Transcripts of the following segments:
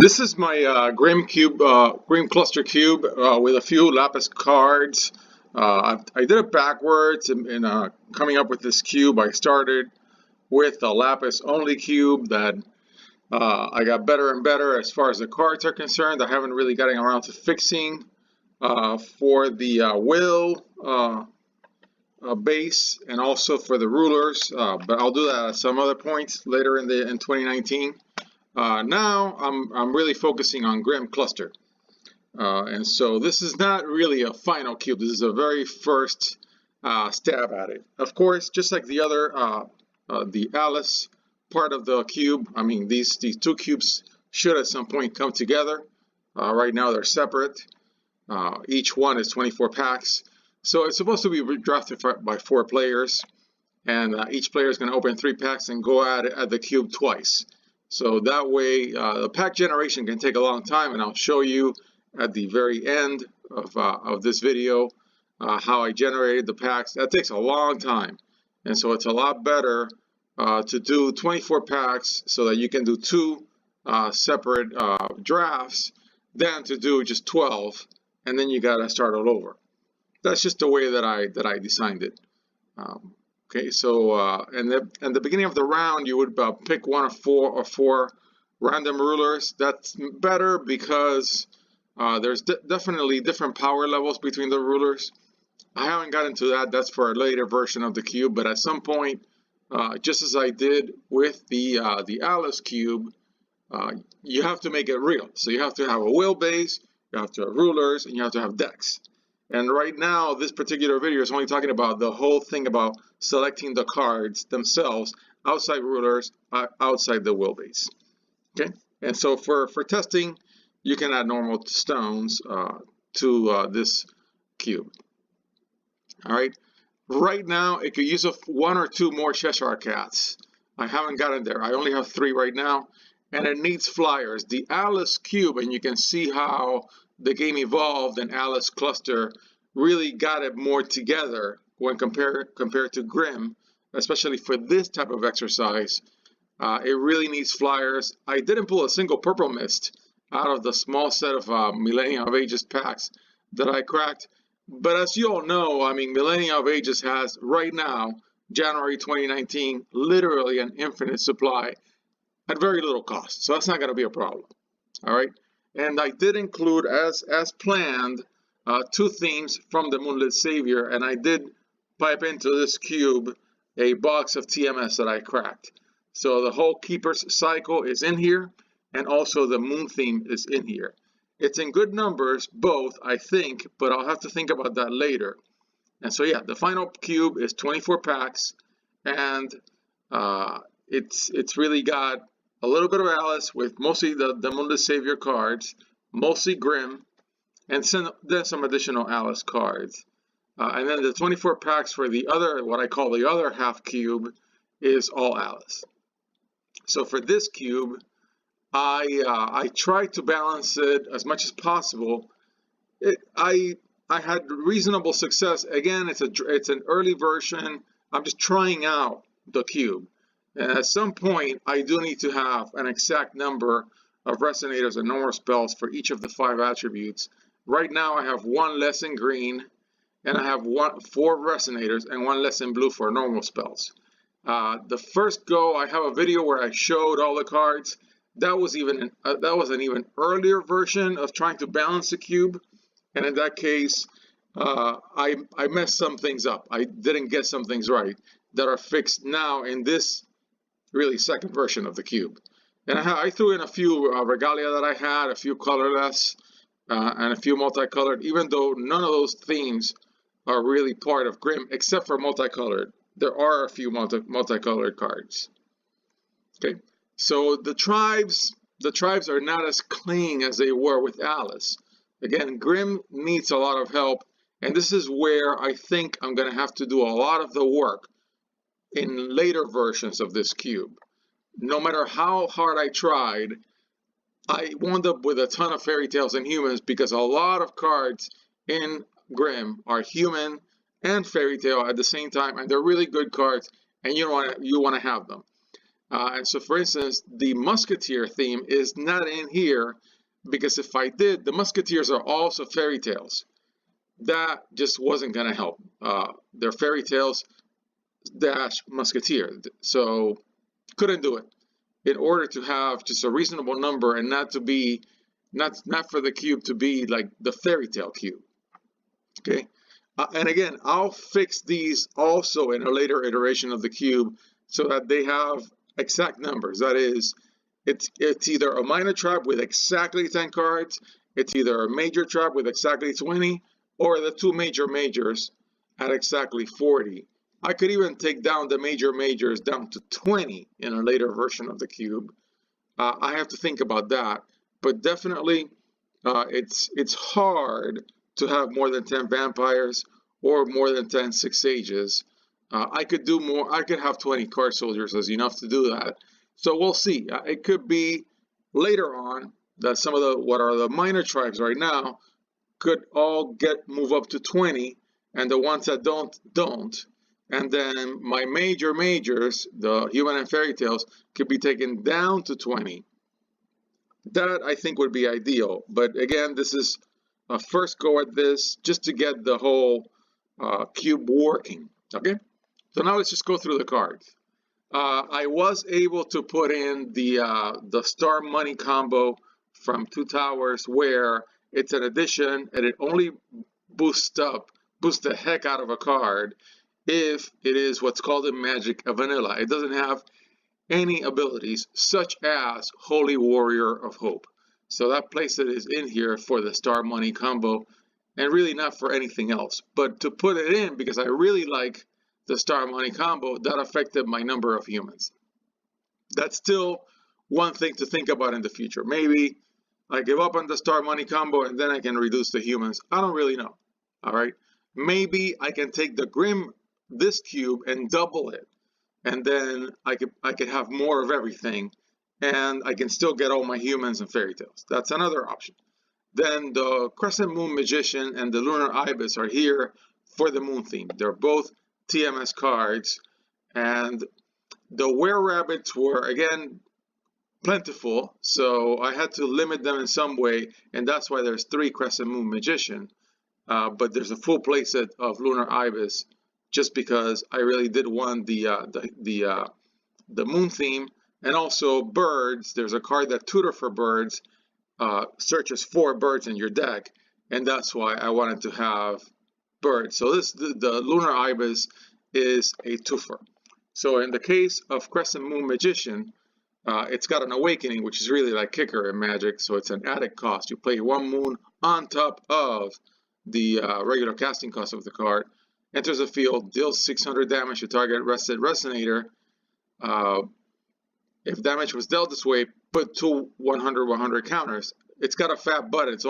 This is my Grimm cube, Grimm cluster cube with a few lapis cards. I did it backwards in coming up with this cube. I started with a lapis only cube that I got better and better as far as the cards are concerned. I haven't really gotten around to fixing for the wheel base and also for the rulers, but I'll do that at some other points later in 2019. Now I'm really focusing on Grimm cluster, and so this is not really a final cube. This is a very first stab at it. Of course, just like the other, the Alice part of the cube. I mean, these two cubes should at some point come together. Right now they're separate. Each one is 24 packs, so it's supposed to be drafted by 4 players, and each player is going to open 3 packs and go at the cube twice. So that way, the pack generation can take a long time, and I'll show you at the very end of this video how I generated the packs. That takes a long time, and so it's a lot better to do 24 packs so that you can do 2 separate drafts than to do just 12, and then you gotta start all over. That's just the way that I designed it. Okay, so in the beginning of the round, you would pick one of 4 random rulers. That's better because there's definitely different power levels between the rulers. I haven't gotten into that. That's for a later version of the cube. But at some point, just as I did with the Alice cube, you have to make it real. So you have to have a wheel base, you have to have rulers, and you have to have decks. And right now, this particular video is only talking about the whole thing about selecting the cards themselves outside rulers, outside the wheel base. Okay, and so for testing, you can add normal stones to this cube. All right, right now it could use 1 or 2 more Cheshire cats. I haven't gotten there. I only have 3 right now, and it needs flyers. The Alice cube, and you can see how the game evolved and Alice cluster really got it more together when compared to Grimm, especially for this type of exercise. It really needs flyers. I didn't pull a single purple mist out of the small set of Millennium of Ages packs that I cracked. But as you all know, I mean, Millennium of Ages has right now, January 2019, literally an infinite supply at very little cost. So that's not going to be a problem. All right. And I did include, as planned, 2 themes from the Moonlit Savior, and I did pipe into this cube a box of TMS that I cracked. So the whole Keeper's Cycle is in here, and also the Moon theme is in here. It's in good numbers, both, I think, but I'll have to think about that later. And so yeah, the final cube is 24 packs, and it's really got a little bit of Alice with mostly the Moonlit Savior cards, mostly Grimm, and then some additional Alice cards. And then the 24 packs for the other, what I call the other half cube, is all Alice. So for this cube, I tried to balance it as much as possible. I had reasonable success. Again, it's an early version. I'm just trying out the cube. And at some point, I do need to have an exact number of resonators and normal spells for each of the 5 attributes. Right now, I have 1 less in green, and I have 4 resonators and 1 less in blue for normal spells. The first go, I have a video where I showed all the cards. That was an even earlier version of trying to balance the cube, and in that case, I messed some things up. I didn't get some things right that are fixed now in this really second version of the cube. And I threw in a few regalia that I had, a few colorless, and a few multicolored, even though none of those themes are really part of Grimm, except for multicolored. There are a few multicolored cards. Okay, so the tribes are not as clean as they were with Alice. Again, Grimm needs a lot of help, and this is where I think I'm going to have to do a lot of the work in later versions of this cube. No matter how hard I tried, I wound up with a ton of fairy tales and humans because a lot of cards in Grimm are human and fairy tale at the same time, and they're really good cards, and you want to have them. And so, for instance, the Musketeer theme is not in here because if I did, the Musketeers are also fairy tales. That just wasn't going to help. They're fairy tales dash Musketeer. So, couldn't do it. In order to have just a reasonable number and not to be, not for the cube to be like the fairy tale cube. Okay. And again, I'll fix these also in a later iteration of the cube so that they have exact numbers. That is, it's either a minor trap with exactly 10 cards, it's either a major trap with exactly 20, or the two majors at exactly 40. I could even take down the majors down to 20 in a later version of the cube. I have to think about that, but definitely it's hard to have more than 10 vampires or more than 10 Six Sages. I could do more. I could have 20 card soldiers as enough to do that. So we'll see. It could be later on that some of the what are the minor tribes right now could all move up to 20, and the ones that don't. And then my majors, the human and fairy tales, could be taken down to 20. That I think would be ideal. But again, this is a first go at this just to get the whole cube working. Okay, so now let's just go through the cards. I was able to put in the Star Money combo from Two Towers, where it's an addition and it only boosts the heck out of a card if it is what's called in Magic a vanilla. It doesn't have any abilities such as Holy Warrior of Hope. So that place that is in here for the Star Money combo and really not for anything else. But to put it in because I really like the Star Money combo, that affected my number of humans. That's still one thing to think about in the future. Maybe I give up on the Star Money combo and then I can reduce the humans. I don't really know. All right. Maybe I can take the Grimm, this cube, and double it. And then I could have more of everything. And I can still get all my humans and fairy tales. That's another option. Then the Crescent Moon Magician and the Lunar Ibis are here for the moon theme. They're both TMS cards. And the Were-Rabbits were, again, plentiful, so I had to limit them in some way, and that's why there's 3 Crescent Moon Magician, but there's a full playset of Lunar Ibis, just because I really did want the moon theme, and also birds. There's a card that Tutor for Birds searches for birds in your deck, and that's why I wanted to have birds. So the Lunar Ibis is a twofer. So in the case of Crescent Moon Magician, it's got an awakening, which is really like Kicker in Magic, so it's an added cost. You play 1 moon on top of the regular casting cost of the card. Enters the field, deals 600 damage to target rested Resonator. If damage was dealt this way, put 2 100 counters. It's got a fat butt. It's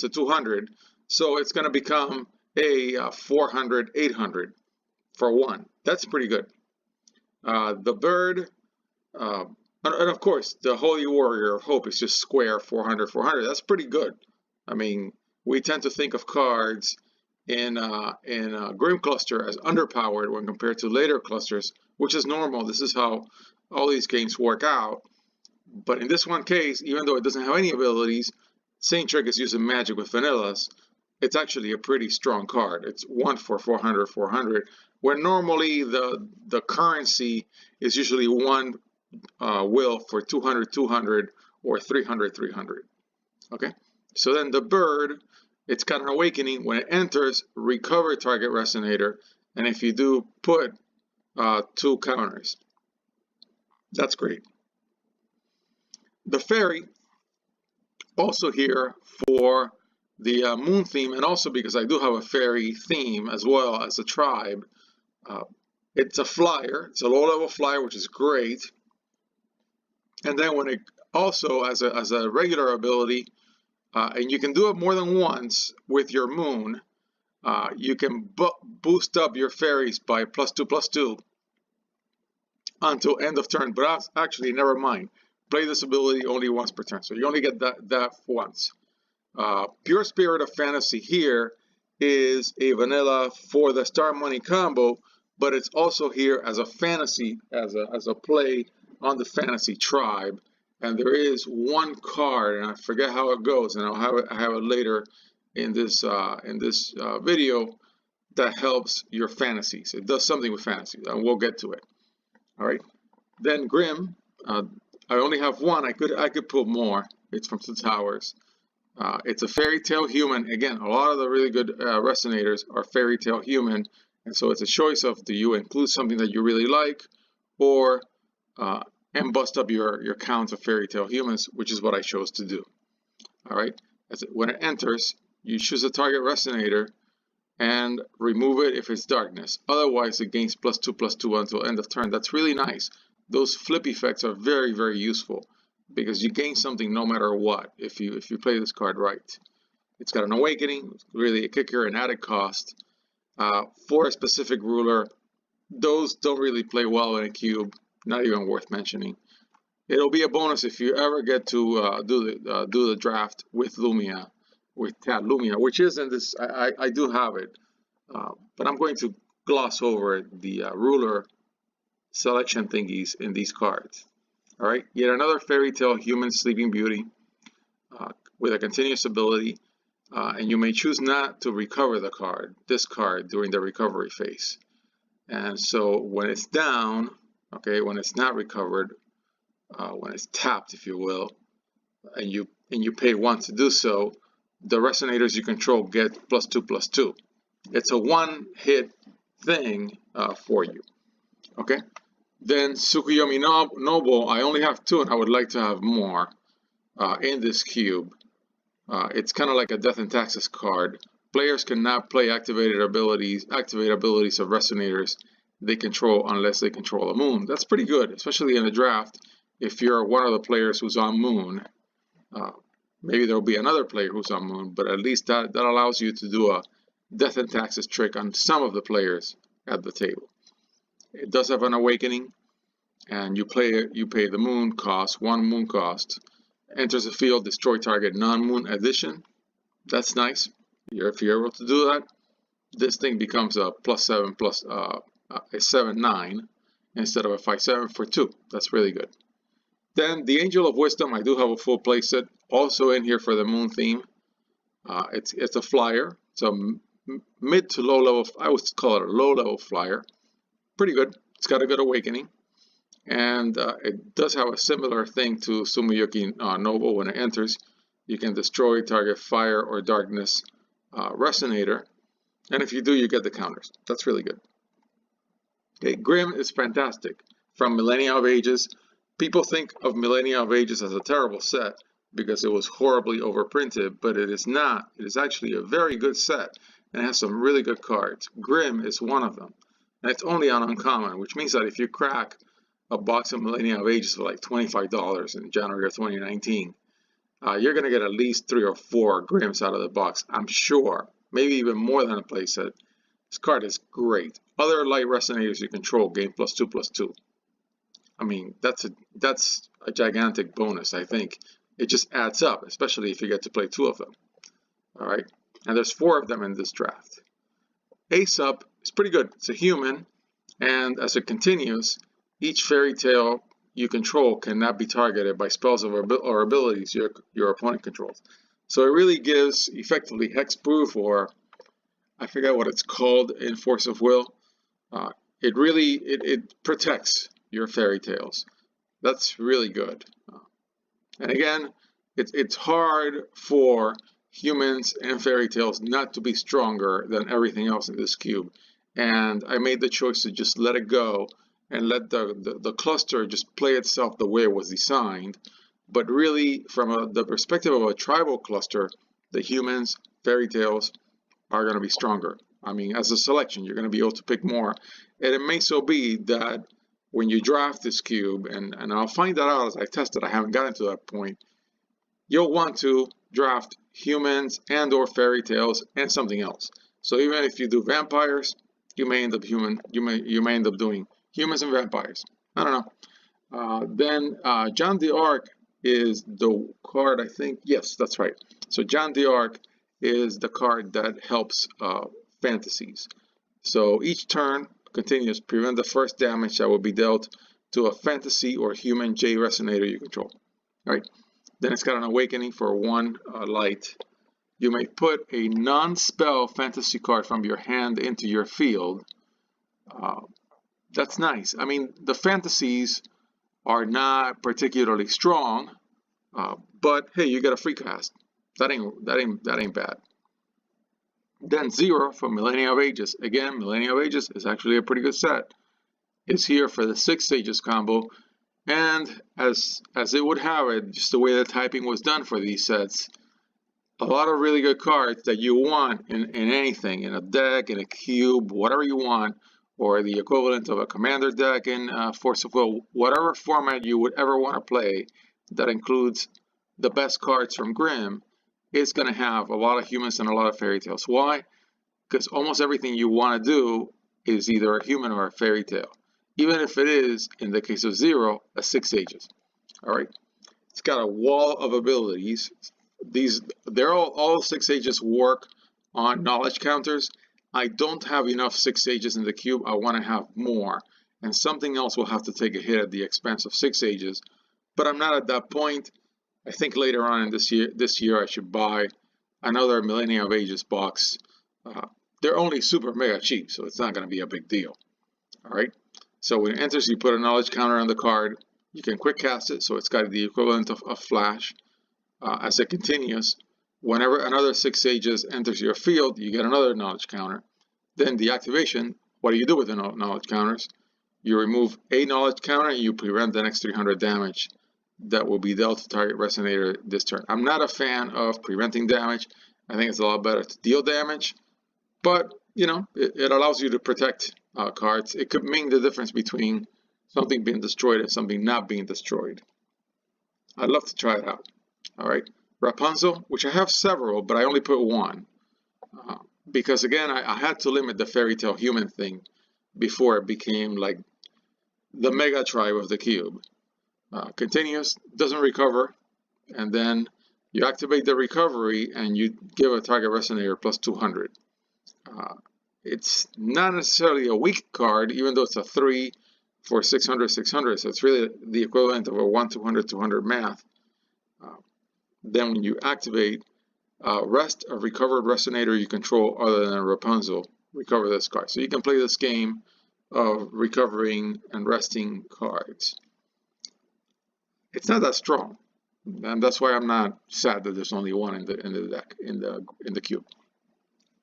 a 200, so it's going to become a 400 800 for 1. That's pretty good. The bird. And of course, the Holy Warrior of Hope is just square 400, 400. That's pretty good. I mean, we tend to think of cards in Grimm cluster as underpowered when compared to later clusters, which is normal. This is how all these games work out. But in this one case, even though it doesn't have any abilities, same trick as using Magic with vanillas, it's actually a pretty strong card. It's 1 for 400, 400, where normally the currency is usually 1 will for 200, 200, or 300, 300. Okay, so then the bird, it's got an awakening. When it enters, recover target Resonator, and if you do, put 2 counters. That's great. The fairy, also here for the moon theme, and also because I do have a fairy theme as well as a tribe. It's a flyer. It's a low-level flyer, which is great. And then when it also as a regular ability, and you can do it more than once with your moon, you can boost up your fairies by +2/+2 until end of turn. But actually, never mind. Play this ability only once per turn, so you only get that once. Pure Spirit of Fantasy here is a vanilla for the Star Money combo, but it's also here as a fantasy, as a play on the fantasy tribe, and there is one card, and I forget how it goes, and I have it later in this video, that helps your fantasies. It does something with fantasies, and we'll get to it. All right. Then Grimm. I only have one. I could pull more. It's from the Towers. It's a fairy tale human. Again, a lot of the really good resonators are fairy tale human, and so it's a choice of, do you include something that you really like, or and bust up your count of fairy tale humans, which is what I chose to do. All right. When it enters, you choose a target resonator and remove it if it's darkness. Otherwise, it gains +2/+2 until end of turn. That's really nice. Those flip effects are very, very useful because you gain something no matter what if you play this card right. It's got an awakening, really a kicker, an added cost. For a specific ruler, those don't really play well in a cube, not even worth mentioning. It'll be a bonus if you ever get to do the draft with Lumia, with Tad Lumia, which is in this. I do have it, but I'm going to gloss over the ruler selection thingies in these cards. All right, yet another fairy tale human sleeping beauty with a continuous ability, and you may choose not to recover this card during the recovery phase. And so when it's down, okay, when it's not recovered, when it's tapped, if you will, and you pay 1 to do so, the resonators you control get +2/+2. It's a one-hit thing for you. Okay. Then Tsukuyomi Noble, I only have 2, and I would like to have more in this cube. It's kind of like a Death and Taxes card. Players cannot play activate abilities of resonators they control unless they control a moon. That's pretty good, especially in a draft. If you're one of the players who's on moon, maybe there'll be another player who's on moon, but at least that allows you to do a Death and Taxes trick on some of the players at the table. It does have an awakening, and you pay the moon cost, 1 moon cost. Enters the field, destroy target non-moon addition. That's nice. If you're able to do that, this thing becomes a +7 plus a 7/9 instead of a 5/7 for 2. That's really good. Then the Angel of Wisdom, I do have a full playset also in here for the moon theme. It's a flyer. It's a mid to low level. I would call it a low level flyer. Pretty good. It's got a good awakening, and it does have a similar thing to Tsumuyuki Noble. When it enters, you can destroy target fire or darkness resonator, and if you do, you get the counters. That's really good. Okay, Grimm is fantastic. From Millennia of Ages, people think of Millennia of Ages as a terrible set because it was horribly overprinted, but it is not. It is actually a very good set, and it has some really good cards. Grimm is one of them. And it's only on uncommon, which means that if you crack a box of Millennia of Ages for like $25 in January of 2019, you're going to get at least 3 or 4 Grimms out of the box, I'm sure. Maybe even more than a playset. This card is great. Other light resonators you control gain +2/+2. I mean, that's a gigantic bonus, I think. It just adds up, especially if you get to play 2 of them. All right, and there's 4 of them in this draft. Ace Up is pretty good. It's a human, and as it continues, each fairy tale you control cannot be targeted by spells or abilities your opponent controls. So it really gives effectively hexproof, or I forget what it's called in Force of Will. It protects your fairy tales. That's really good. And again, it's hard for humans and fairy tales not to be stronger than everything else in this cube, and I made the choice to just let it go and let the cluster just play itself the way it was designed. But really, from the perspective of a tribal cluster, the humans, fairy tales are going to be stronger. I mean, as a selection, you're going to be able to pick more, and it may so be that when you draft this cube, and I'll find that out as I test it, I haven't gotten to that point, you'll want to draft humans and or fairy tales and something else. So even if you do vampires, you may end up doing humans and vampires. I don't know. Then John the Ark is the card, I think. Yes, that's right. So John the Ark is the card that helps fantasies. So each turn continues, prevent the first damage that will be dealt to a fantasy or human J resonator you control. All right. Then it's got an awakening for 1 light. You may put a non-spell fantasy card from your hand into your field. That's nice. I mean, the fantasies are not particularly strong, but hey, you get a free cast. That ain't bad. Then 0 for Millennia of Ages. Again, Millennia of Ages is actually a pretty good set. It's here for the 6 Sages combo, and as it would have it, just the way the typing was done for these sets, a lot of really good cards that you want in anything, in a deck, in a cube, whatever you want, or the equivalent of a commander deck in Force of Will, whatever format you would ever want to play that includes the best cards from Grimm, is going to have a lot of humans and a lot of fairy tales. Why? Because almost everything you want to do is either a human or a fairy tale, even if it is, in the case of 0, a 6 Sages. All right, it's got a wall of abilities. They're all 6 Sages work on knowledge counters. I don't have enough 6 Sages in the cube. I want to have more, and something else will have to take a hit at the expense of 6 Sages. But I'm not at that point. I think later on in this year I should buy another Millennia of Ages box. They're only super mega cheap, so it's not going to be a big deal. All right. So when it enters, you put a knowledge counter on the card. You can quick cast it, so it's got the equivalent of a flash. As it continues, whenever another 6 Sages enters your field, you get another knowledge counter. Then the activation, what do you do with the knowledge counters? You remove a knowledge counter and you prevent the next 300 damage that will be dealt to target resonator this turn. I'm not a fan of preventing damage. I think it's a lot better to deal damage, but you know, it allows you to protect cards. It could mean the difference between something being destroyed and something not being destroyed. I'd love to try it out. All right, Rapunzel, which I have several, but I only put 1 because again, I had to limit the fairy tale human thing before it became like the mega tribe of the cube. Continues, doesn't recover, and then you activate the recovery and you give a target resonator plus 200. It's not necessarily a weak card, even though it's a 3 for 600, 600, so it's really the equivalent of a 1, 200, 200 math. Then when you activate, rest a recovered resonator you control other than Rapunzel, recover this card. So you can play this game of recovering and resting cards. It's not that strong, and that's why I'm not sad that there's only 1 in the deck, in the cube.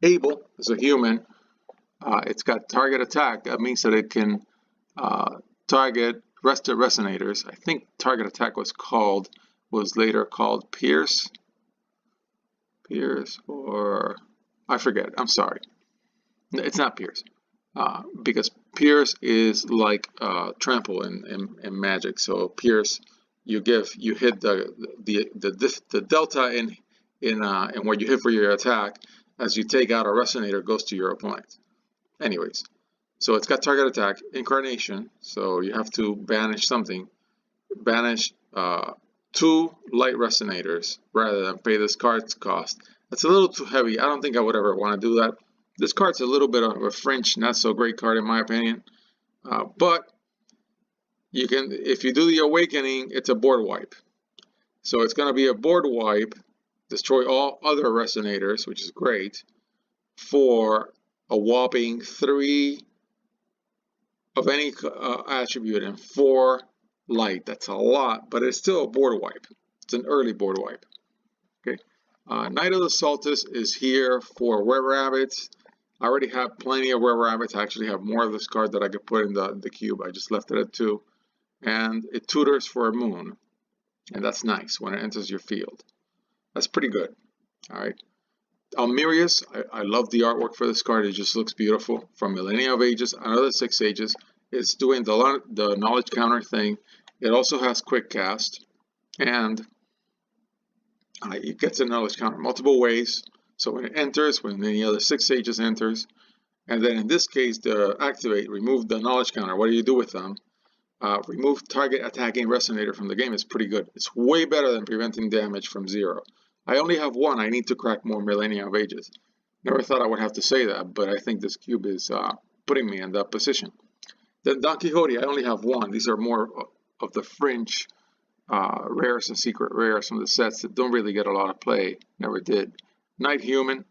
Able is a human. It's got target attack. That means that it can target rested resonators. I think target attack was later called Pierce, or I forget. I'm sorry. It's not Pierce, because Pierce is like trample in Magic. So Pierce, you hit the delta in what you hit for your attack as you take out a resonator goes to your opponent. Anyways, so it's got target attack, incarnation, so you have to banish something. Banish 2 light resonators rather than pay this card's cost. That's a little too heavy. I don't think I would ever want to do that. This card's a little bit of a fringe, not so great card in my opinion. But you can, if you do the awakening, it's a board wipe. So it's going to be a board wipe, destroy all other resonators, which is great, for a whopping 3 of any attribute and 4 light. That's a lot, but it's still a board wipe. It's an early board wipe. Okay. Knight of the Solstice is here for were-rabbits. I already have plenty of were-rabbits. I actually have more of this card that I could put in the cube. I just left it at 2. And it tutors for a moon. And that's nice when it enters your field. That's pretty good. All right. Almirius, I love the artwork for this card. It just looks beautiful. From Millennia of Ages, another 6 Sages. It's doing the knowledge counter thing. It also has quick cast. And it gets a knowledge counter multiple ways. So when it enters, when any other 6 Sages enters, and then in this case, the activate, remove the knowledge counter. What do you do with them? Remove target attacking resonator from the game. Is pretty good. It's way better than preventing damage from 0. I only have 1. I need to crack more Millennia of Ages. Never thought I would have to say that, but I think this cube is putting me in that position. Then Don Quixote, I only have one. These are more of the fringe rares and secret rares from the sets that don't really get a lot of play. Never did. Night Human.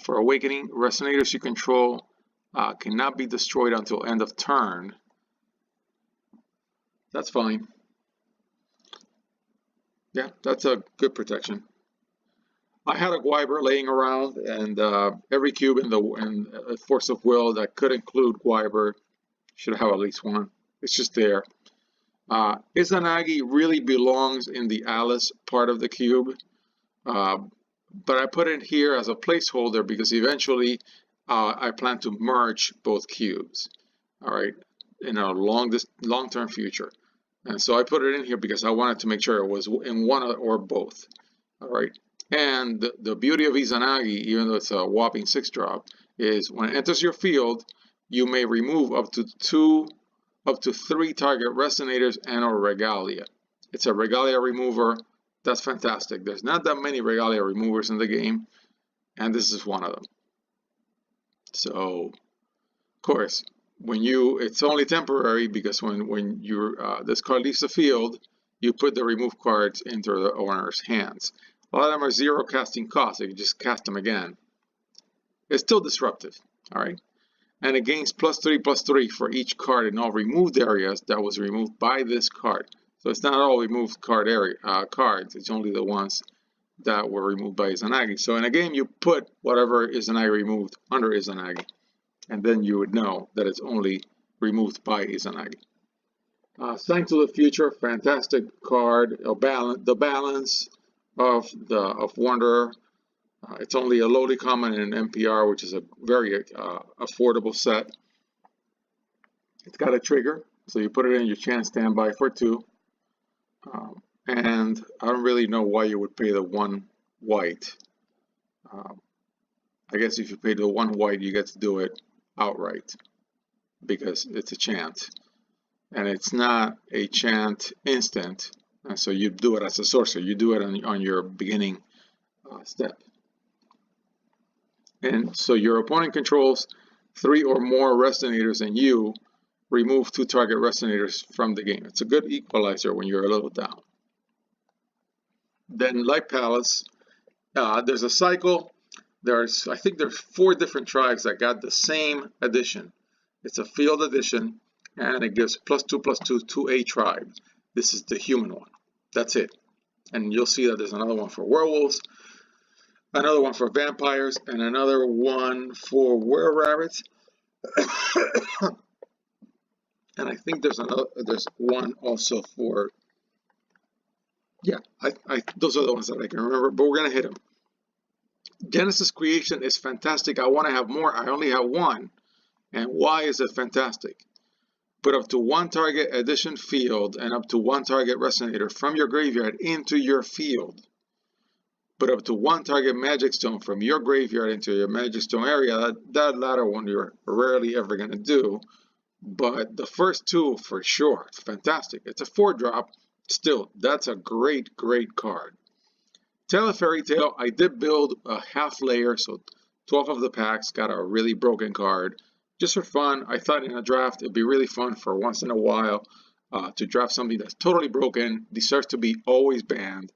For Awakening, Resonators you control cannot be destroyed until end of turn. That's fine. Yeah, that's a good protection. I had a Gwyber laying around, and every cube in Force of Will that could include Gwyber should have at least one. It's just there. Izanagi really belongs in the Alice part of the cube, but I put it here as a placeholder because eventually I plan to merge both cubes, all right, in a long-term future. And so I put it in here because I wanted to make sure it was in one or both, all right. And the beauty of Izanagi, even though it's a whopping 6-drop, is when it enters your field, you may remove up to 3 target Resonators and or Regalia. It's a Regalia remover. That's fantastic. There's not that many Regalia removers in the game, and this is one of them. So, of course, it's only temporary because when this card leaves the field, you put the remove cards into the owner's hands. A lot of them are 0 casting cost, so you just cast them again. It's still disruptive, all right? And it gains +3/+3 for each card in all removed areas that was removed by this card. So it's not all removed cards, it's only the ones that were removed by Izanagi. So in a game, you put whatever Izanagi removed under Izanagi, and then you would know that it's only removed by Izanagi. Sign to the Future, fantastic card. The balance of Wanderer. It's only a lowly common in an MPR, which is a very affordable set. It's got a trigger, so you put it in your chance standby for 2. And I don't really know why you would pay the 1 white. I guess if you pay the 1 white, you get to do it outright because it's a chant. And it's not a chant instant, and so you do it as a sorcerer. You do it on your beginning step. And so your opponent controls 3 or more Resonators, and you remove 2 target Resonators from the game. It's a good equalizer when you're a little down. Then Light Palace, there's a cycle. I think there's 4 different tribes that got the same edition. It's a field edition, and it gives +2/+2 to a tribe. This is the human one. That's it. And you'll see that there's another one for werewolves, another one for vampires, and another one for were-rabbits. And I think there's one also for, yeah, those are the ones that I can remember, but we're going to hit them. Genesis Creation is fantastic. I want to have more. I only have 1. And why is it fantastic? Put up to 1 target addition field and up to 1 target Resonator from your graveyard into your field. Put up to 1 target Magic Stone from your graveyard into your Magic Stone area. That latter one you're rarely ever going to do. But the first 2 for sure. It's fantastic. It's a 4-drop. Still, that's a great card. Tale of Fairy Tale, I did build a half layer, so 12 of the packs got a really broken card. Just for fun, I thought in a draft it'd be really fun for once in a while to draft something that's totally broken, deserves to be always banned.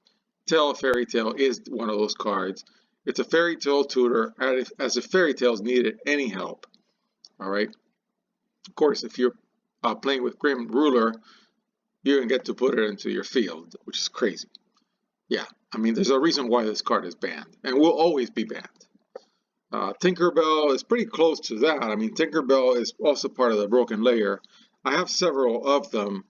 Tale of Fairy Tale is one of those cards. It's a fairy tale tutor, as if fairy tales needed any help. All right. Of course, if you're playing with Grimm Ruler, you can get to put it into your field, which is crazy. Yeah, I mean, there's a reason why this card is banned, and will always be banned. Tinkerbell is pretty close to that. I mean, Tinkerbell is also part of the broken layer. I have several of them.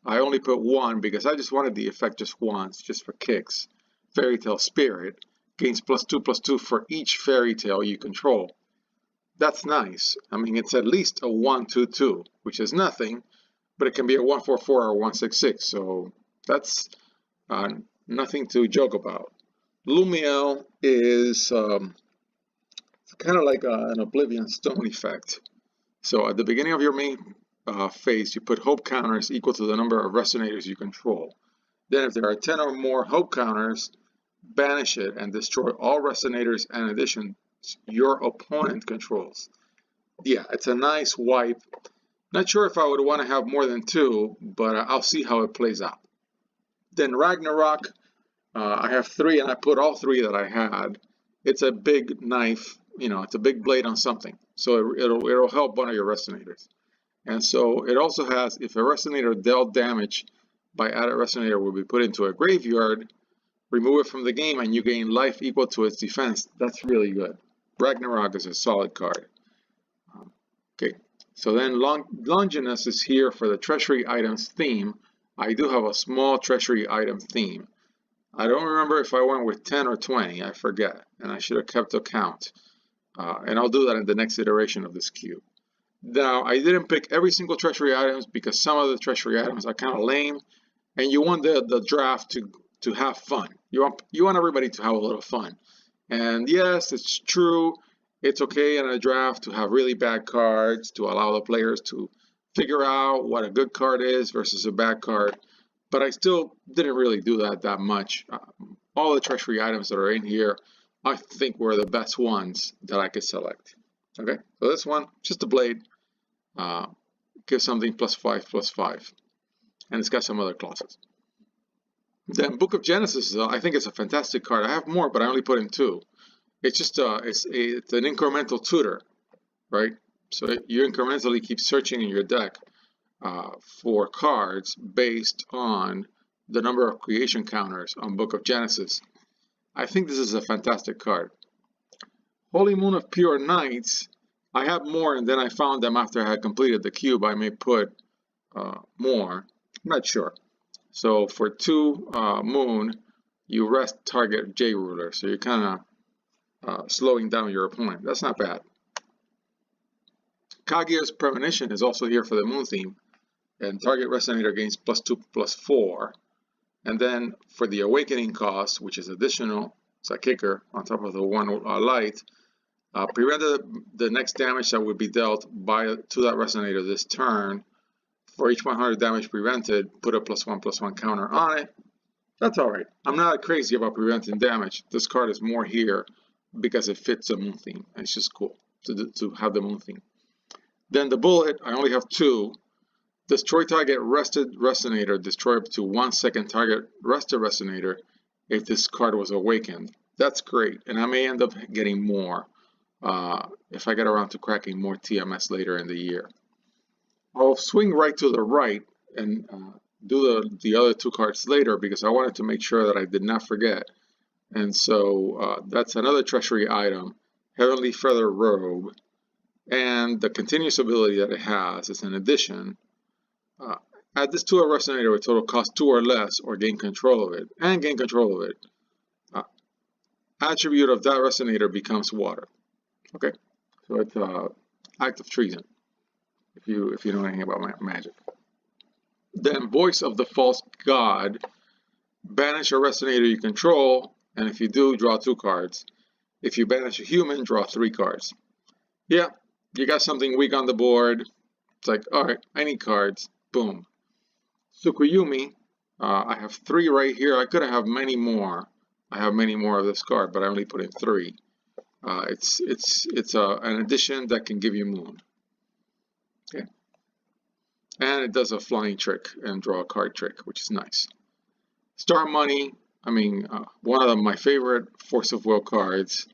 I only put 1 because I just wanted the effect just once, just for kicks. Fairy Tale Spirit gains +2/+2 for each fairy tale you control. That's nice. I mean, it's at least a 1/2/2, which is nothing, but it can be a 1/4/4 or 1/6/6, so that's nothing to joke about. Lumiel is kind of like an Oblivion Stone effect. So at the beginning of your main phase, you put hope counters equal to the number of Resonators you control. Then if there are 10 or more hope counters, banish it and destroy all Resonators and additions your opponent controls. Yeah, it's a nice wipe. Not sure if I would want to have more than 2, but I'll see how it plays out. Then Ragnarok, I have 3, and I put all 3 that I had. It's a big knife, it's a big blade on something, so it'll help one of your resonators. And so it also has, if a resonator dealt damage by added resonator will be put into a graveyard, remove it from the game, and you gain life equal to its defense. That's really good. Ragnarok is a solid card. Okay, so then Longinus is here for the treasury items theme. I do have a small treasury item theme. I don't remember if I went with 10 or 20, I forget, and I should have kept a count. And I'll do that in the next iteration of this cube. Now, I didn't pick every single treasury items because some of the treasury items are kind of lame, and you want the draft to have fun. You want everybody to have a little fun. And yes, it's true, it's okay in a draft to have really bad cards to allow the players to figure out what a good card is versus a bad card. But I still didn't really do that much. All the treasury items that are in here, I think were the best ones that I could select. Okay, so this one, just a blade, gives something +5/+5, and it's got some other clauses. Then Book of Genesis, I think it's a fantastic card. I have more, but I only put in 2. It's just it's an incremental tutor, right? So you incrementally keep searching in your deck for cards based on the number of creation counters on Book of Genesis. I think this is a fantastic card. Holy Moon of Pure Knights, I have more, and then I found them after I had completed the cube. I may put more, I'm not sure. So for 2 Moon, you rest target J ruler, so you're kind of slowing down your opponent. That's not bad. Kaguya's Premonition is also here for the Moon theme, and target resonator gains +2/+4. And then for the Awakening cost, which is additional, it's a kicker on top of the 1 light, prevent the next damage that would be dealt to that resonator this turn. For each 100 damage prevented, put a +1/+1 counter on it. That's alright. I'm not crazy about preventing damage. This card is more here because it fits the Moon theme. It's just cool to have the Moon theme. Then the Bullet, I only have 2. Destroy target rested resonator. Destroy up to 1 second target rested resonator if this card was awakened. That's great, and I may end up getting more if I get around to cracking more TMS later in the year. I'll swing right to the right and do the other 2 cards later because I wanted to make sure that I did not forget. And so that's another treasury item, Heavenly Feather Robe, and the continuous ability that it has is an addition. Add this to a resonator with total cost 2 or less, or gain control of it, and gain control of it. Attribute of that resonator becomes water. Okay, so it's act of treason, if you know anything about magic. Then Voice of the False God, banish a resonator you control, and if you do, draw 2 cards. If you banish a human, draw 3 cards. Yeah, you got something weak on the board. It's like, alright, I need cards. Boom. Tsukuyumi, I have 3 right here. I could have many more. I have many more of this card, but I only put in 3. It's an addition that can give you Moon. Okay. And it does a flying trick and draw a card trick, which is nice. Star Money, one of my favorite Force of Will cards.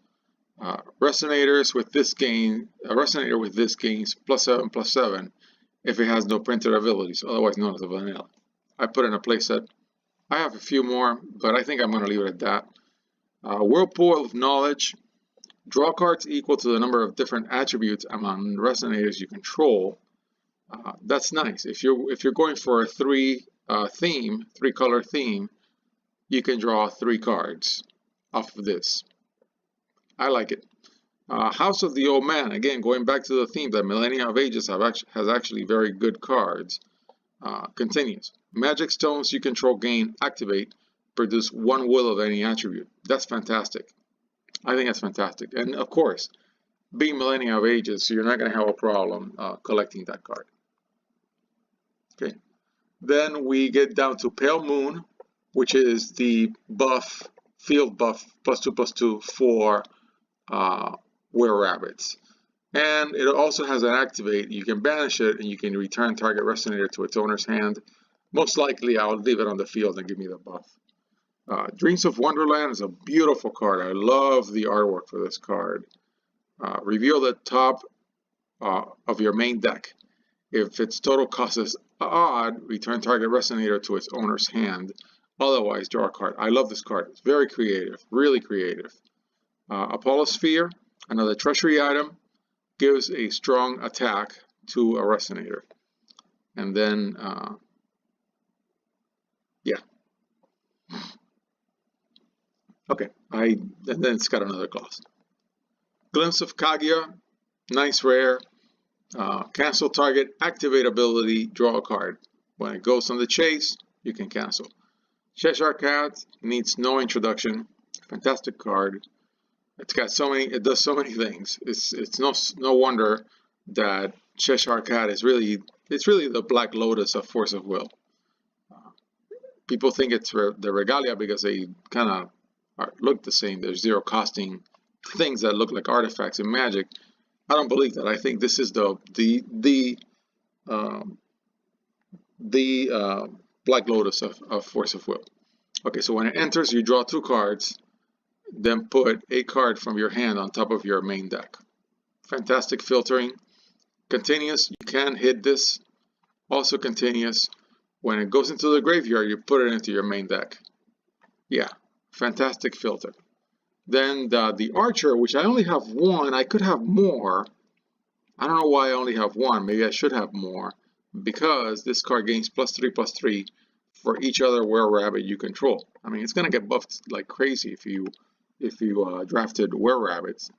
Resonators with this gain, a resonator with this gains +7/+7 if it has no printed abilities, otherwise known as a vanilla. I put in a playset. I have a few more, but I think I'm going to leave it at that. Whirlpool of Knowledge, draw cards equal to the number of different attributes among resonators you control. That's nice. If you're going for a 3-color theme, you can draw 3 cards off of this. I like it. House of the Old Man, again, going back to the theme that Millennia of Ages has actually very good cards. Continues. Magic stones you control gain, activate, produce 1 will of any attribute. That's fantastic. I think that's fantastic. And of course, being Millennia of Ages, so you're not going to have a problem collecting that card. Okay. Then we get down to Pale Moon, which is the buff, field buff, +2/+2 for Were-Rabbits. And it also has an activate. You can banish it and you can return target resonator to its owner's hand. Most likely I'll leave it on the field and give me the buff. Dreams of Wonderland is a beautiful card. I love the artwork for this card. Reveal the top of your main deck. If its total cost is odd, return target resonator to its owner's hand. Otherwise, draw a card. I love this card. It's very creative, really creative. Apollo Sphere, another treasury item, gives a strong attack to a resonator. And then, yeah. Okay, and then it's got another cost. Glimpse of Kaguya, nice rare. Cancel target, activate ability, draw a card. When it goes on the chase, you can cancel. Cheshire Cat needs no introduction. Fantastic card. It's got so many. It does so many things. It's no wonder that Cheshire Cat is really the Black Lotus of Force of Will. People think it's the Regalia because they kind of look the same. There's zero costing things that look like artifacts in Magic. I don't believe that. I think this is the Black Lotus of Force of Will. Okay, so when it enters, you draw 2 cards, then put a card from your hand on top of your main deck. Fantastic filtering. Continuous, you can hit this. Also continuous. When it goes into the graveyard, you put it into your main deck. Yeah, fantastic filter. Then the Archer, which I only have 1, I could have more. I don't know why I only have 1. Maybe I should have more. Because this card gains +3/+3 for each other were-rabbit you control. I mean, it's going to get buffed like crazy if you drafted were-rabbits.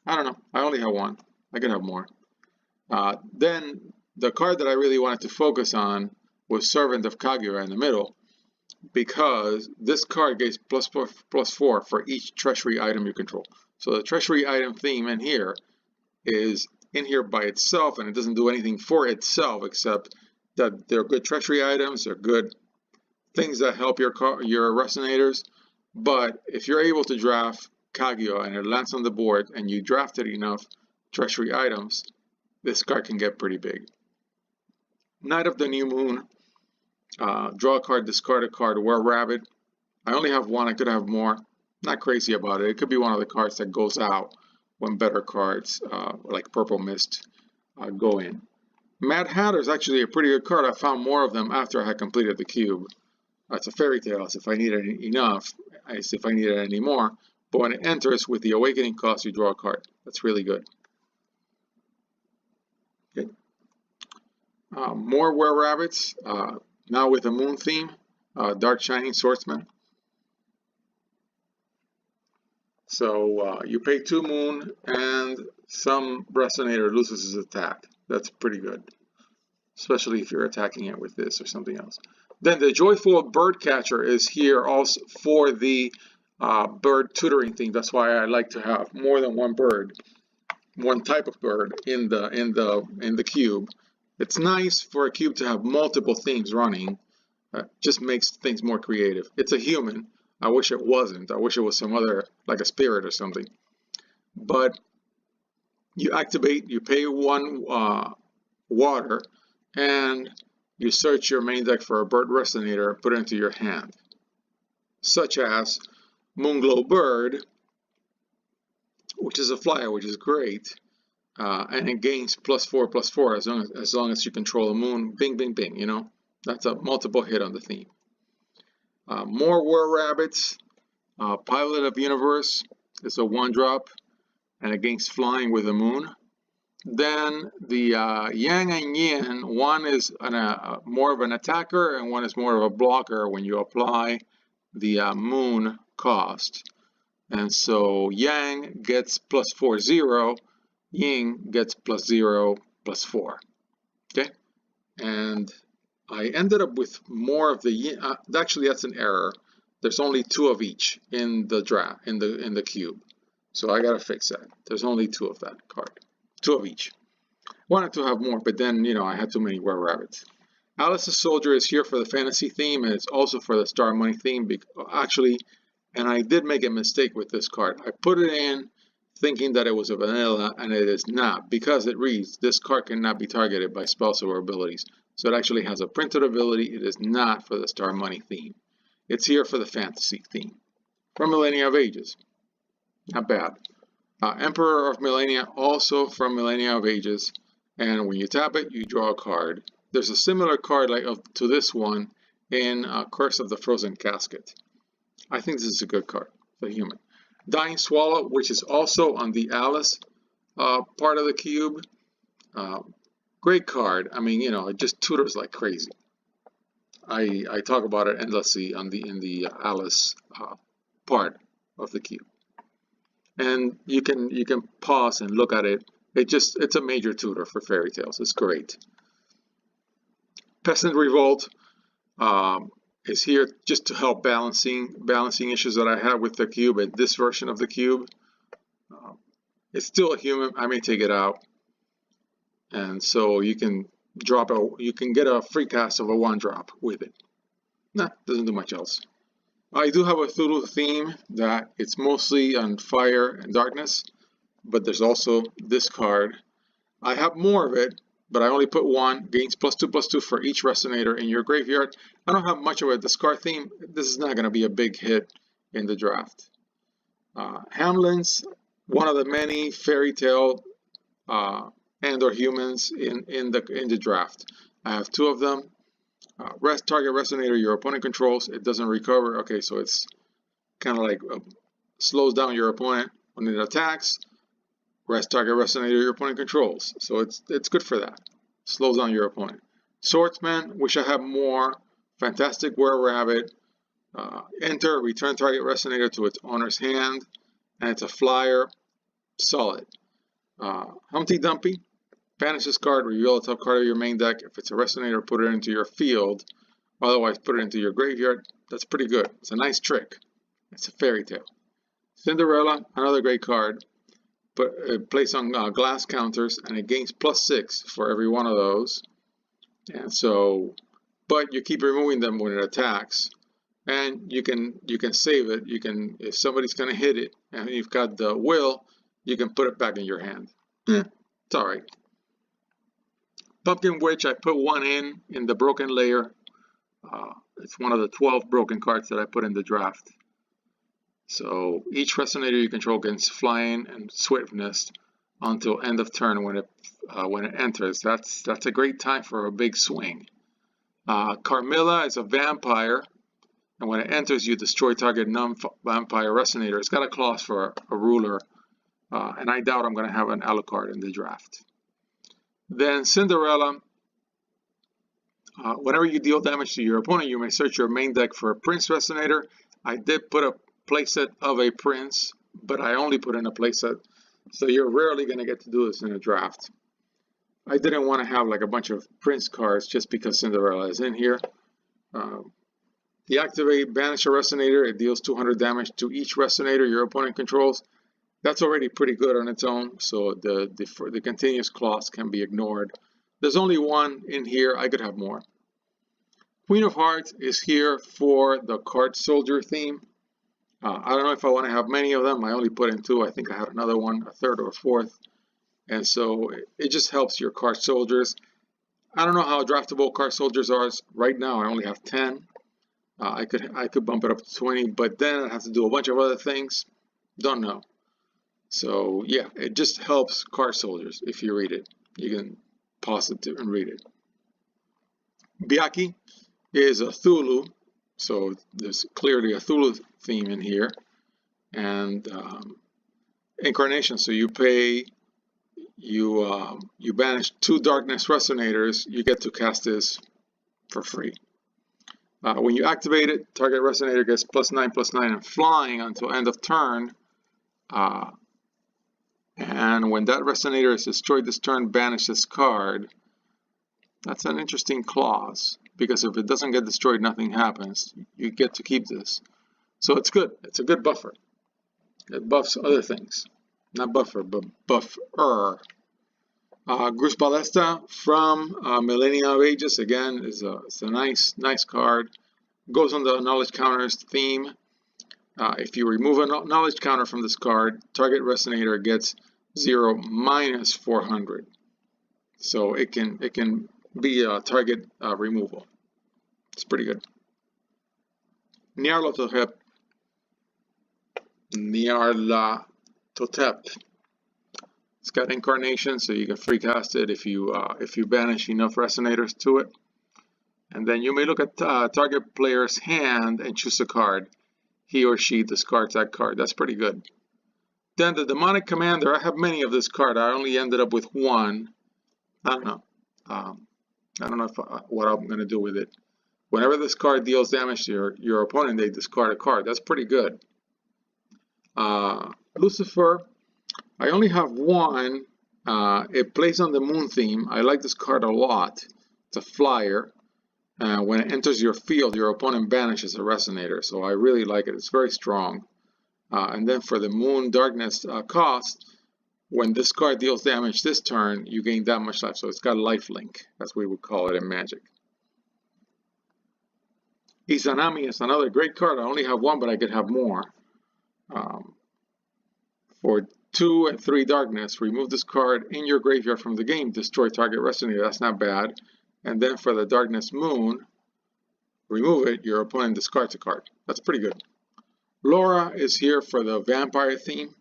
I don't know. I only have 1. I could have more. Then the card that I really wanted to focus on was Servant of Kaguya in the middle, because this card gets +4 for each treasury item you control. So the treasury item theme in here is in here by itself, and it doesn't do anything for itself except that they're good treasury items, they're good things that help your resonators. But if you're able to draft Kaguya and it lands on the board and you drafted enough treasury items, this card can get pretty big. Night of the New Moon. Draw a card, discard a card, were-rabbit. I only have 1, I could have more. Not crazy about it. It could be one of the cards that goes out when better cards like Purple Mist go in. Mad Hatter is actually a pretty good card. I found more of them after I had completed the cube. It's a fairy tale, so if I needed enough, if I needed any more. But when it enters with the Awakening cost, you draw a card. That's really good. Okay. More were-rabbits. Now with a moon theme, Dark Shining Swordsman. So you pay 2 moon and some resonator loses his attack. That's pretty good, especially if you're attacking it with this or something else. Then the Joyful Bird Catcher is here also for the bird tutoring thing. That's why I like to have more than one bird, one type of bird in the cube. It's nice for a cube to have multiple themes running. Just makes things more creative. It's a human. I wish it wasn't. I wish it was some other, like a spirit or something. But you activate, you pay 1 water, and you search your main deck for a bird resonator, put it into your hand. Such as Moonglow Bird, which is a flyer, which is great. And it gains +4/+4 as long as you control a moon. Bing, bing, bing. You know, that's a multiple hit on the theme. More were-rabbits. Pilot of Universe is a 1-drop, and it gains flying with the moon. Then the Yang and Yin. One is more of an attacker, and one is more of a blocker when you apply the moon cost. And so Yang gets +4/0. Yin gets +0/+4. Okay, and I ended up with more of the yin. Actually, that's an error. There's only 2 of each in the draft in the cube, so I gotta fix that. There's only 2 of that card, 2 of each. Wanted to have more, but then I had too many were-rabbits. Alice's Soldier is here for the fantasy theme, and it's also for the Star Money theme. Actually, and I did make a mistake with this card. I put it in thinking that it was a vanilla, and it is not, because it reads, this card cannot be targeted by spells or abilities. So it actually has a printed ability. It is not for the Star Money theme. It's here for the fantasy theme. From Millennia of Ages. Not bad. Emperor of Millennia, also from Millennia of Ages. And when you tap it, you draw a card. There's a similar card to this one in Curse of the Frozen Casket. I think this is a good card for human. Dying Swallow, which is also on the Alice part of the cube. Great card. I mean, you know, it just tutors like crazy. I talk about it endlessly in the Alice part of the cube. And you can pause and look at it. It's a major tutor for fairy tales. It's great. Peasant Revolt is here just to help balancing issues that I have with the cube and this version of the cube. It's still a human. I may take it out, and so you can get a free cast of a 1-drop with it. Nah, doesn't do much else. I do have a Cthulhu theme that it's mostly on fire and darkness, but there's also this card. I have more of it, but I only put 1. Gains +2/+2 for each resonator in your graveyard. I don't have much of a discard theme. This is not going to be a big hit in the draft. Hamlins, one of the many fairy tale and/or humans in the draft. I have 2 of them. Target resonator your opponent controls. It doesn't recover. Okay, so it's kind of like slows down your opponent when it attacks. Rest target resonator your opponent controls. So it's good for that. Slows down your opponent. Swordsman, wish I had more. Fantastic Were-Rabbit. Enter, return target resonator to its owner's hand. And it's a flyer. Solid. Humpty Dumpty. Banish this card, reveal the top card of your main deck. If it's a resonator, put it into your field. Otherwise, put it into your graveyard. That's pretty good. It's a nice trick. It's a fairy tale. Cinderella, another great card. But it plays on glass counters, and it gains +6 for every one of those. And so, but you keep removing them when it attacks, and you can save it. You can, if somebody's going to hit it, and you've got the will, you can put it back in your hand. It's all right. Pumpkin Witch, I put 1 in the broken layer. It's one of the 12 broken cards that I put in the draft. So each resonator you control gains flying and swiftness until end of turn when it enters. That's a great time for a big swing. Carmilla is a vampire, and when it enters, you destroy target non-vampire resonator. It's got a clause for a ruler, and I doubt I'm going to have an Alucard in the draft. Then Cinderella. Whenever you deal damage to your opponent, you may search your main deck for a Prince resonator. I did put a playset of a Prince, but I only put in a playset, so you're rarely going to get to do this in a draft. I didn't want to have like a bunch of Prince cards just because Cinderella is in here. Deactivate, banish a resonator. It deals 200 damage to each resonator your opponent controls. That's already pretty good on its own, so the continuous clause can be ignored. There's only 1 in here. I could have more. Queen of Hearts is here for the card soldier theme. I don't know if I want to have many of them. I only put in 2. I think I had another one, a 3rd or a 4th. And so it just helps your card soldiers. I don't know how draftable card soldiers are right now. I only have 10. I could bump it up to 20, but then I have to do a bunch of other things. Don't know. So yeah, it just helps card soldiers if you read it. You can pause it and read it. Byaki is a Cthulhu, so there's clearly a Cthulhu theme in here. And Incarnation, so you pay, you banish 2 darkness resonators, you get to cast this for free. When you activate it, target resonator gets +9/+9 and flying until end of turn. And when that resonator is destroyed this turn, banish this card. That's an interesting clause, because if it doesn't get destroyed, nothing happens. You get to keep this. So it's good. It's a good buffer. It buffs other things. Not buffer, but buffer. Grus Ballesta from Millennia of Ages, again, it's a nice card. Goes on the Knowledge Counters theme. If you remove a knowledge counter from this card, target resonator gets 0 minus 400. So it can be a target removal. It's pretty good. Nyarlathotep. It's got incarnation, so you can free cast it if you banish enough resonators to it. And then you may look at target player's hand and choose a card. He or she discards that card. That's pretty good. Then the Demonic Commander. I have many of this card. I only ended up with one. I don't know. I don't know what I'm going to do with it. Whenever this card deals damage to your opponent, they discard a card. That's pretty good. Lucifer. I only have one. It plays on the moon theme. I like this card a lot. It's a flyer. When it enters your field, your opponent banishes a resonator. So I really like it. It's very strong. And then for the moon darkness cost, when this card deals damage this turn, you gain that much life. So it's got life link. That's what we would call it in Magic. Izanami is another great card. I only have one, but I could have more. For 2 and 3 darkness, remove this card in your graveyard from the game. Destroy target resonator. That's not bad. And then for the darkness moon, remove it. Your opponent discards a card. That's pretty good. Laura is here for the vampire theme.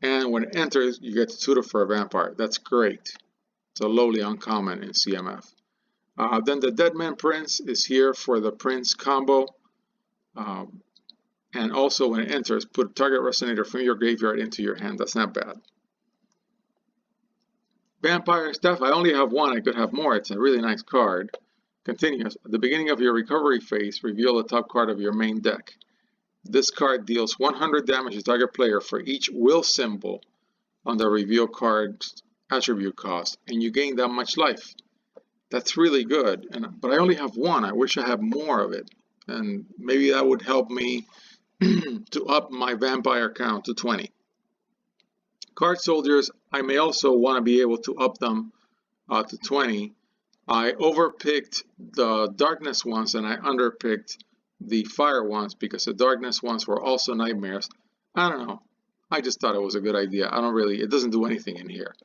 And when it enters, you get to tutor for a vampire. That's great. It's a lowly uncommon in CMF. Then the Deadman Prince is here for the Prince combo. And also when it enters, put a target resonator from your graveyard into your hand. That's not bad. Vampire Stuff. I only have one. I could have more. It's a really nice card. Continues. At the beginning of your recovery phase, reveal the top card of your main deck. This card deals 100 damage to target player for each will symbol on the reveal card's attribute cost, and you gain that much life. That's really good. But I only have one. I wish I had more of it. And maybe that would help me to up my vampire count to 20. Card soldiers, I may also want to be able to up them to 20. I overpicked the darkness ones and I underpicked the fire ones because the darkness ones were also nightmares. I don't know. I just thought it was a good idea. It doesn't do anything in here.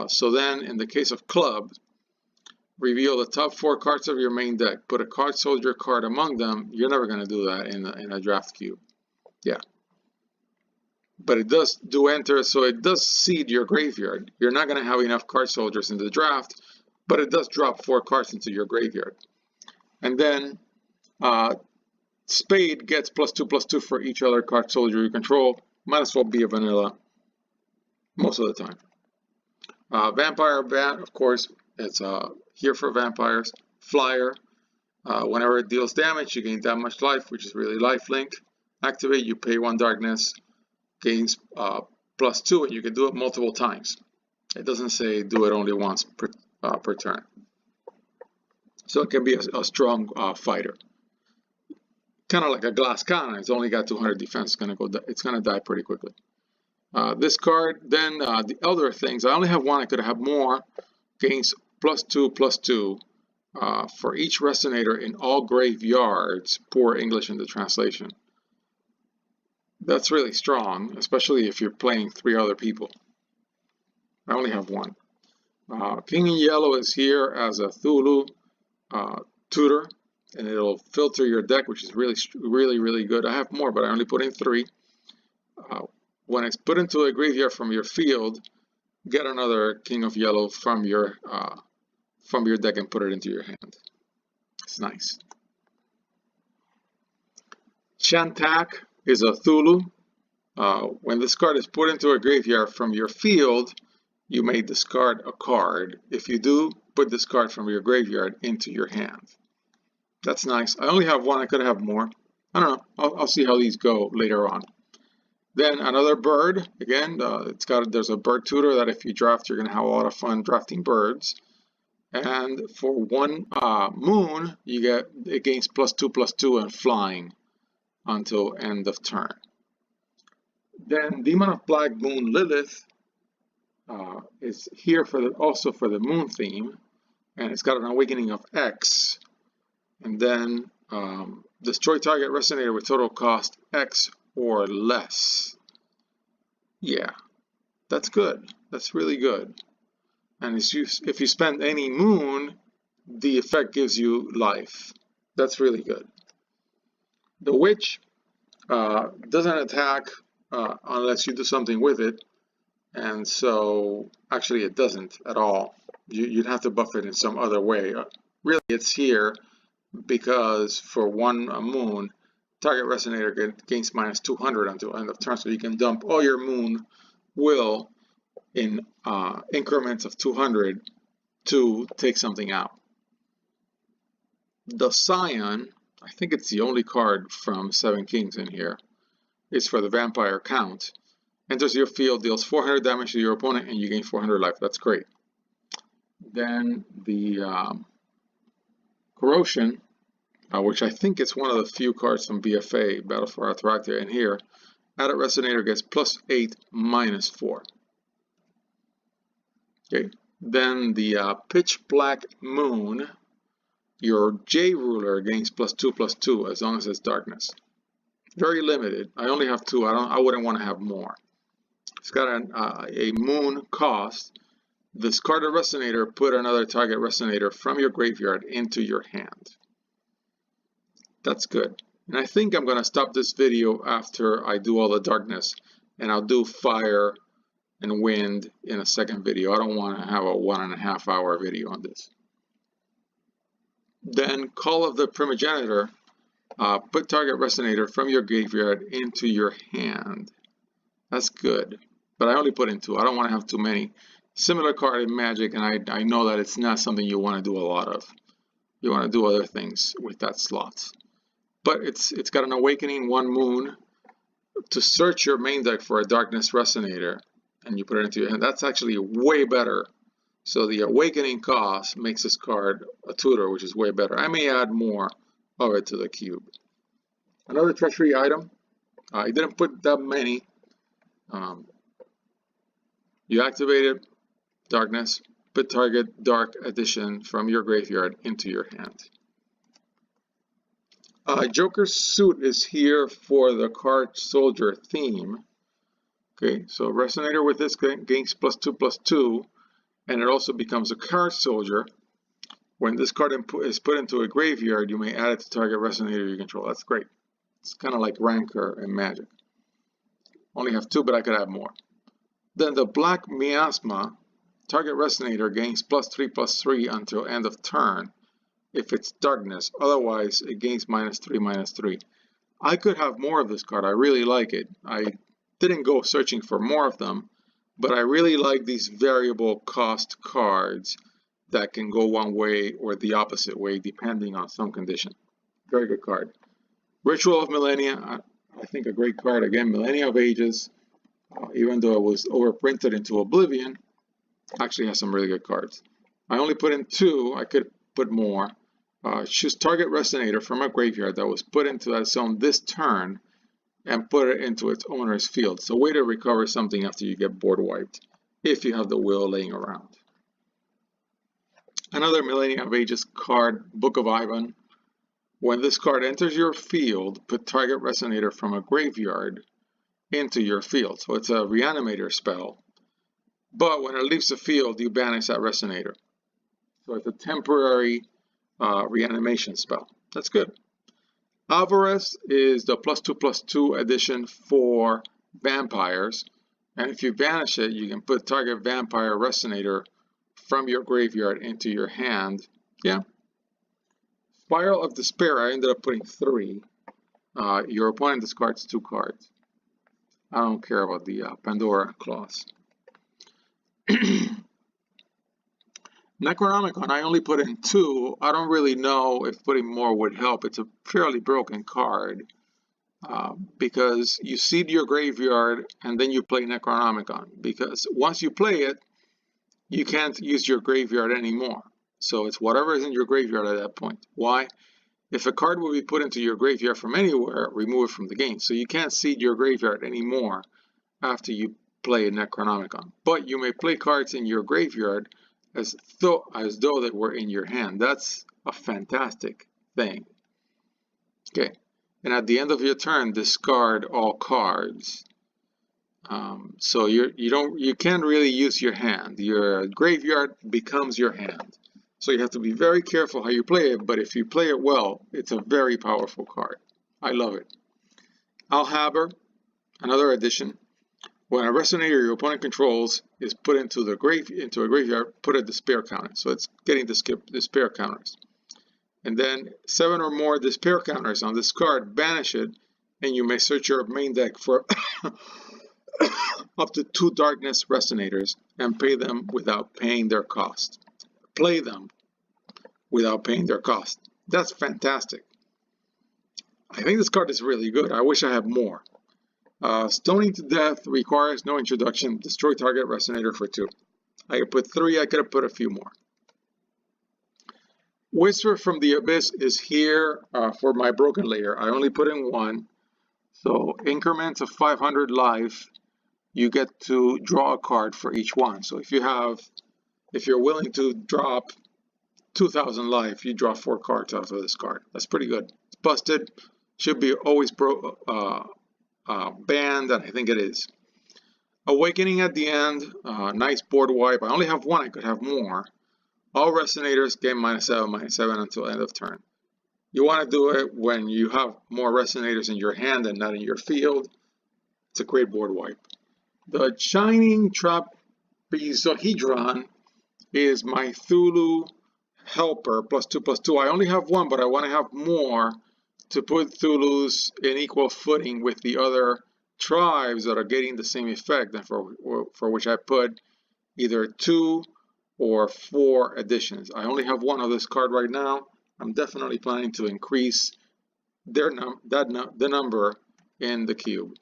So then in the case of clubs, reveal the top 4 cards of your main deck. Put a card soldier card among them. You're never going to do that in a draft cube. Yeah. But it does do enter, so it does seed your graveyard. You're not going to have enough card soldiers in the draft, but it does drop 4 cards into your graveyard. And then Spade gets +2/+2 for each other card soldier you control. Might as well be a vanilla most of the time. Vampire Bat, of course, it's here for vampires. Flyer. Whenever it deals damage, you gain that much life, which is really lifelink. Activate, you pay 1 darkness, gains +2, and you can do it multiple times. It doesn't say do it only once per turn. So it can be a strong fighter. Kind of like a glass cannon. It's only got 200 defense. It's gonna die pretty quickly. This card, then the other things. I only have one. I could have more. Gains +2/+2 for each resonator in all graveyards. Poor English in the translation. That's really strong, especially if you're playing 3 other people. I only have one. King in Yellow is here as a Thulu tutor, and it'll filter your deck, which is really good. I have more, but I only put in 3. When it's put into a graveyard from your field, get another King of Yellow from your deck and put it into your hand. It's nice. Shantak is a Thulu. When this card is put into a graveyard from your field, you may discard a card. If you do, put this card from your graveyard into your hand. That's nice. I only have one. I could have more. I don't know. I'll see how these go later on. Then another bird. Again, there's a bird tutor that if you draft, you're going to have a lot of fun drafting birds. And for 1 moon, it gains +2/+2 and flying until end of turn. Then Demon of Black Moon Lilith is here also for the moon theme, and it's got an Awakening of X. And then destroy target resonator with total cost X or less. Yeah, that's good. That's really good. And if you spend any moon, the effect gives you life. That's really good. The witch doesn't attack unless you do something with it, and so actually it doesn't at all. You'd have to buff it in some other way. Really, it's here because for one moon, target resonator gains minus 200 until end of turn, so you can dump all your moon will in increments of 200 to take something out. The Scion, I think it's the only card from Seven Kings in here, is for the vampire count. Enters your field, deals 400 damage to your opponent, and you gain 400 life. That's great. Then the Corrosion, which I think is one of the few cards from BFA, Battle for Athractia, in here. Added Resonator gets +8, -4. Okay. Then the Pitch Black Moon, your J ruler gains +2/+2 as long as it's darkness. Very limited. I only have 2. I wouldn't want to have more. It's got a moon cost. Discard a resonator, put another target resonator from your graveyard into your hand. That's good. And I think I'm going to stop this video after I do all the darkness, and I'll do fire and wind in a second video. I don't want to have a 1.5 hour video on this. Then Call of the Primogenitor, put target resonator from your graveyard into your hand. That's good, but I only put in 2. I don't want to have too many. Similar card in Magic, and I know that it's not something you want to do a lot of. You want to do other things with that slot. But it's got an Awakening 1 moon to search your main deck for a Darkness Resonator, and you put it into your hand. That's actually way better. So the Awakening cost makes this card a tutor, which is way better. I may add more of it to the cube. Another treasury item. I didn't put that many. You activate it, darkness, put target dark addition from your graveyard into your hand. Joker's Suit is here for the card soldier theme. Okay, so Resonator with this gains +2/+2, and it also becomes a card soldier. When this card is put into a graveyard, you may add it to target Resonator you control. That's great. It's kind of like Rancor in Magic. Only have 2, but I could have more. Then the Black Miasma, target Resonator gains +3/+3 until end of turn if it's darkness. Otherwise, it gains -3/-3. I could have more of this card. I really like it. I didn't go searching for more of them, but I really like these variable cost cards that can go one way or the opposite way depending on some condition. Very good card. Ritual of Millennia, I think a great card. Again, Millennia of Ages, even though it was overprinted into Oblivion, actually has some really good cards. I only put in 2. I could put more. Choose target Resonator from a graveyard that was put into that zone this turn and put it into its owner's field. So way to recover something after you get board wiped, if you have the will laying around. Another Millennia of Ages card, Book of Ivan. When this card enters your field, put target Resonator from a graveyard into your field. So it's a reanimator spell, but when it leaves the field, you banish that Resonator. So it's a temporary reanimation spell. That's good. Avarice is the +2/+2 addition for vampires, and if you banish it, you can put target vampire Resonator from your graveyard into your hand. Yeah. Spiral of Despair, I ended up putting 3. Your opponent discards 2 cards. I don't care about the Pandora clause. Necronomicon, I only put in 2. I don't really know if putting more would help. It's a fairly broken card because you seed your graveyard and then you play Necronomicon. Because once you play it, you can't use your graveyard anymore. So it's whatever is in your graveyard at that point. Why? If a card will be put into your graveyard from anywhere, remove it from the game. So you can't seed your graveyard anymore after you play Necronomicon. But you may play cards in your graveyard as though they were in your hand. That's a fantastic thing. Okay, and at the end of your turn, discard all cards. So you can't really use your hand. Your graveyard becomes your hand. So you have to be very careful how you play it, but if you play it well, it's a very powerful card. I love it. Alhaber, another addition. When a resonator your opponent controls is put into a graveyard, put a despair counter. So it's getting to skip despair counters. And then 7 or more despair counters on this card, banish it, and you may search your main deck for up to 2 darkness resonators and pay them without paying their cost. Play them without paying their cost. That's fantastic. I think this card is really good. I wish I had more. Stoning to Death requires no introduction. Destroy target resonator for 2. I could put 3. I could have put a few more. Whisper from the Abyss is here for my broken layer. I only put in 1. So increments of 500 life, you get to draw a card for each one. So if you're willing to drop 2,000 life, you draw 4 cards out of this card. That's pretty good. It's busted. Should be always banned, and I think it is. Awakening at the end. Nice board wipe. I only have 1. I could have more. All resonators get -7/-7 until end of turn. You want to do it when you have more resonators in your hand and not in your field. It's a great board wipe. The Shining Trapezohedron is my Thulu helper, +2/+2. I only have 1, but I want to have more to put Thulus in equal footing with the other tribes that are getting the same effect, and for which I put either 2 or 4 additions. I only have 1 of this card right now. I'm definitely planning to increase the number in the cube.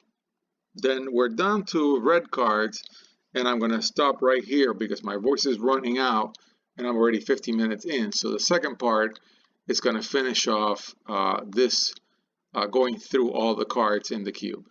Then we're down to red cards, and I'm going to stop right here because my voice is running out and I'm already 50 minutes in. So the second part is going to finish off this going through all the cards in the cube.